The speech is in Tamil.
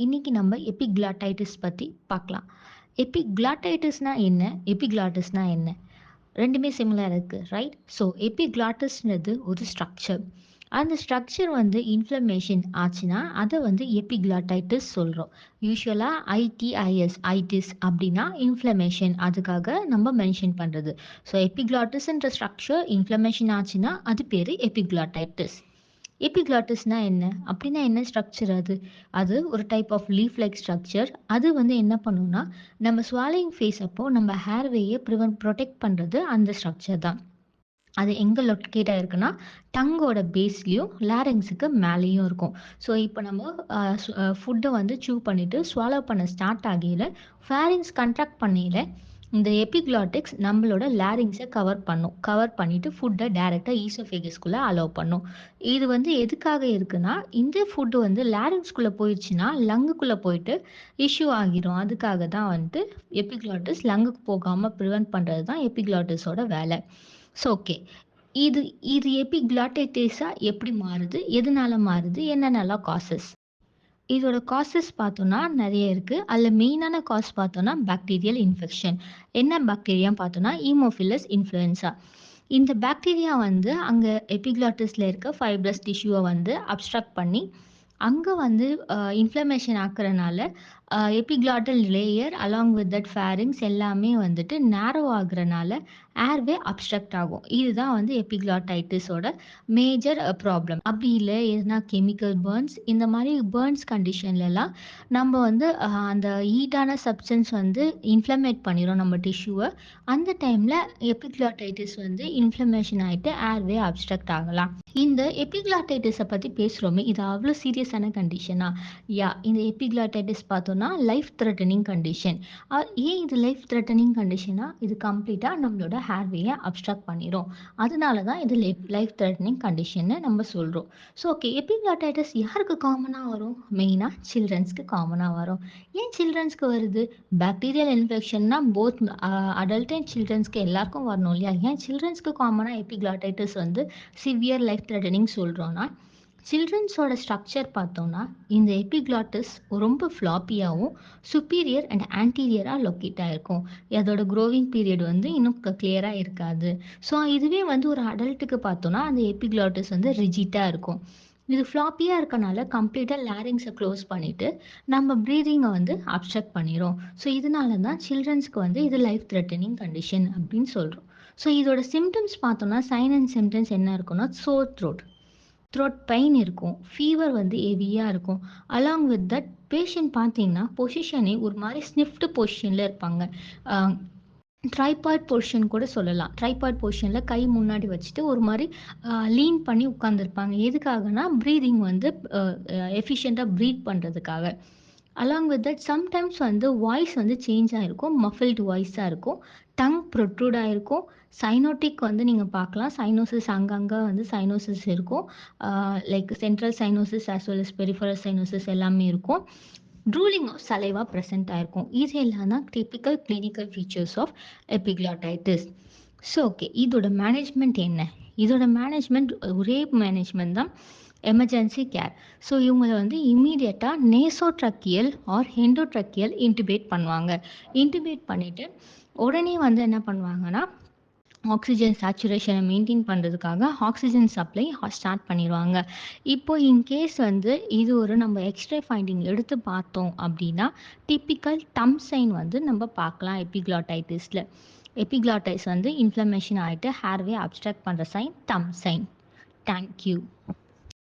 இன்னைக்கு நம்ம எபிக்ளாட்டைட்டிஸ் பத்தி பார்க்கலாம். எபிக்ளாட்டைட்டிஸ்னா என்ன? எபிக்ளாட்டிஸ்னா என்ன? 2மே சிமிலரா இருக்கு. ரைட்? ஸோ எபிக்ளாட்டிஸ்ன்றது ஒரு ஸ்ட்ரக்சர். அந்த ஸ்ட்ரக்சர் வந்து இன்ஃப்ளமேஷன் ஆச்சுன்னா, அத வந்து எபிக்ளாட்டைட்டிஸ் சொல்றோம். யூசுவலா ஐடிஸ் அப்படின்னா இன்ஃப்ளமேஷன் அதுக்காக நம்ம மென்ஷன் பண்றது. ஸோ எபிக்ளாட்டிஸ்ன்ற ஸ்ட்ரக்சர் இன்ஃப்ளமேஷன் ஆச்சுன்னா, அது பேரு எபிக்ளாட்டைட்டிஸ். எபிக்ளாட்டிஸ்னா என்ன? அப்படின்னா என்ன ஸ்ட்ரக்சர் அது? அது ஒரு type of leaf like structure. அது வந்து என்ன பண்ணும்னா, நம்ம ஸ்வாலோயிங் ஃபேஸ் அப்போ நம்ம ஹேர்வேய புரொடெக்ட் பண்றது அந்த ஸ்ட்ரக்சர் தான். அது எங்க லொக்கேட் ஆயிருக்குன்னா, டங்கோட பேஸ்லயும், லாரிங்ஸுக்கு மேலேயும் இருக்கும். ஸோ, இப்போ நம்ம ஃபுட்ட வந்து பண்ணிட்டு ஸ்வாலோ பண்ண ஸ்டார்ட் ஆகையில, ஃபேரிங்ஸ் கன்ட்ராக்ட் பண்ணையில, இந்த எபிக்ளாட்டிக்ஸ் நம்மளோட லாரிங்ஸ கவர் பண்ணும். கவர் பண்ணிட்டு ஃபுட்ட டைரக்ட்டா ஈசோஃபேகஸ்குள்ள அலோவ் பண்ணும். இது வந்து எதுக்காக இருக்குன்னா, இந்த ஃபுட் வந்து லாரிங்ஸ்குள்ள போயிருச்சுன்னா, லங்குக்குள்ள போயிட்டு இஷ்யூ ஆகிரும். அதுக்காக தான் வந்து எபிக்ளாட்டிஸ் லங்குக்கு போகாம பிரிவென்ட் பண்றது தான் எபிக்ளாட்டிஸோட வேலை. So okay. இது இது எபிக்ளாட்டைட்டிஸா எப்படி மாறுது? எதனால மாறுது? என்னென்னலாம் காசஸ்? இதோட காசஸ் பார்த்தோம்னா நெறைய இருக்கு. அதில மெயினான காஸ் பார்த்தோம்னா பாக்டீரியல் இன்ஃபெக்ஷன். என்ன பாக்டீரியான்னு பார்த்தோம்னா, ஹீமோஃபிலஸ் இன்ஃப்ளூயன்ஸா. இந்த பாக்டீரியா வந்து அங்க எபிக்ளாட்டிஸ்ல இருக்க ஃபைப்ரஸ் டிஷ்யூவ வந்து அப்ஸ்ட்ரக்ட் பண்ணி, அங்க வந்து இன்ஃப்ளமேஷன் ஆக்குறனால, epiglottal layer along with that pharynx எல்லாமே வந்துட்டு நேரோ ஆகுறனால, ஏர்வே அப்ஸ்ட்ரக்ட் ஆகும். இதுதான் வந்து எபிக்ளாட்டைட்டிஸோட மேஜர் ப்ராப்ளம். அப்படி இல்ல எதுனா கெமிக்கல் பர்ன்ஸ் இந்த மாரி பர்ன்ஸ் கண்டிஷன்லலாம் நம்ம வந்து அந்த ஹீட்டான சப்ஸ்டன்ஸ் வந்து இன்ஃப்ளமேட் பண்ணிரும் நம்ம டிஷ்யூவ. அந்த டைம்ல எபிக்ளாட்டைட்டிஸ் வந்து இன்ஃப்ளமேஷன் ஆயிட்டு ஏர்வே அப்ஸ்ட்ரக்ட் ஆகலாம். இந்த எபிக்ளாட்டைட்டிஸ பத்தி பேசுறோமே, இது அவ்ளோ சீரியஸான கண்டிஷனா? இந்த எபிக்ளாட்டைட்டிஸ் பார்த்தோம்னா, லைஃப் த்ரெட்டனிங் கண்டிஷன். ஏன் இது லைஃப் த்ரெட்டனிங் கண்டிஷனா? இது கம்ப்ளீட்டா நம்மளோட ஹேர்வேய அப்ஸ்ட்ரக்ட் பண்ணிரும். அதனால தான் இது லைஃப் த்ரெட்டனிங் கண்டிஷன்னு நம்ம சொல்றோம். So okay. எபிக்ளாட்டைட்டிஸ் யாருக்கு காமனா வரும்? மெயினா சில்ட்ரன்ஸ்க்கு காமனா வரும். ஏன் சில்ட்ரன்ஸ்க்கு வருது? பாக்டீரியல் இன்ஃபெக்ஷன்னா போத் அடல்ட் அண்ட் சில்ட்ரன்ஸ்க்கு எல்லாருக்கும் வரணும் இல்லையா? ஏன் சில்ட்ரன்ஸ்க்கு காமனா எபிக்ளாட்டைட்டிஸ் வந்து சிவியர் லைஃப் த்ரெட்டனிங் சொல்றோம்னா, சில்ட்ரன்ஸோட ஸ்ட்ரக்சர் பார்த்தோம்னா, இந்த எபிக்ளாட்டிஸ் ரொம்ப ஃப்ளாப்பியாவும், சுப்பீரியர் அண்ட் ஆன்டீரியரா லொக்கேட் ஆயிருக்கும். அதோட க்ரோவிங் பீரியட் வந்து இன்னும் கிளியரா இருக்காது. ஸோ, இதுவே வந்து ஒரு அடல்ட்டுக்கு பார்த்தோம்னா, அந்த எபிக்ளாட்டிஸ் வந்து ரிஜிட்டா இருக்கும். இது ஃப்ளாப்பியா இருக்கனால கம்ப்ளீட்டா லாரிங்ஸ க்ளோஸ் பண்ணிட்டு, நம்ம பிரீதிங்க வந்து அப்ஸ்ட்ரக்ட் பண்ணிரும். ஸோ, இதனால தான் சில்ட்ரன்ஸ்க்கு வந்து இது லைஃப் த்ரெட்டனிங் கண்டிஷன் அப்படின்னு சொல்றோம். ஸோ, இதோட சிம்ப்டம்ஸ் பார்த்தோம்னா, சைன் அண்ட் சிம்ப்டம்ஸ் என்ன இருக்குன்னா, சோர் த்ரோட் பெயின் இருக்கும். ஃபீவர் வந்து ஹெவியா இருக்கும். அலாங் வித் தட் பேஷண்ட் பார்த்தீங்கன்னா, பொசிஷனே ஒரு மாரி ஸ்னிஃப்ட் பொசிஷன்ல இருப்பாங்க. அ ட்ரைபாட் பொசிஷன் கூட சொல்லலாம். ட்ரைபாட் பொசிஷன்ல கை முன்னாடி வச்சுட்டு ஒரு மாரி லீன் பண்ணி உட்கார்ந்திருப்பாங்க. எதுக்காகன்னா, பிரீதிங் வந்து அ எஃபிஷியன்ட்டா பிரீத் பண்றதுக்காக. அலாங் வித் தட் சம்டைம்ஸ் வந்து வாய்ஸ் வந்து சேஞ்ச் ஆயிருக்கும். மஃபில்டு வாய்ஸா இருக்கும். டங் ப்ரொட்ரூட் ஆயிருக்கும். சைனோடிக் வந்து நீங்க பார்க்கலாம். சைனோசிஸ் அங்கங்க வந்து சைனோசிஸ் இருக்கும். Like central cyanosis as well as peripheral cyanosis எல்லாமே இருக்கும். ட்ரூலிங் ஆஃப் சலைவா பிரசன்ட் ஆயிருக்கும். இது எல்லாம் தான் typical clinical features of epiglottitis. So okay. இதோட மேனேஜ்மெண்ட் என்ன? இதோட மேனேஜ்மெண்ட் ஒரே மேனேஜ்மெண்ட் தான். Emergency care. ஸோ இவங்கள வந்து இம்மீடியட்டா நேசோட்ரக்கியல் ஆர் எண்டோட்ரக்கியல் இன்டிபேட் பண்ணுவாங்க. இன்டிபேட் பண்ணிட்டு உடனே வந்து என்ன பண்ணுவாங்கன்னா, ஆக்ஸிஜன் சேச்சுரேஷனை மெயின்டெயின் பண்ணுறதுக்காக ஆக்ஸிஜன் சப்ளை ஸ்டார்ட் பண்ணிடுவாங்க. இப்போ இன்கேஸ் வந்து இது ஒரு நம்ம எக்ஸ்ரே ஃபைண்டிங் எடுத்து பார்த்தோம் அப்படின்னா, டிப்பிக்கல் டம் சைன் வந்து நம்ம பார்க்கலாம் எபிக்ளாட்டைட்டிஸில். எபிக்ளாட்டைஸ் வந்து இன்ஃப்ளமேஷன் ஆகிட்டு ஹேர்வே அப்ஸ்ட்ரக்ட் பண்ணுற சைன் டம் சைன். தேங்க்யூ.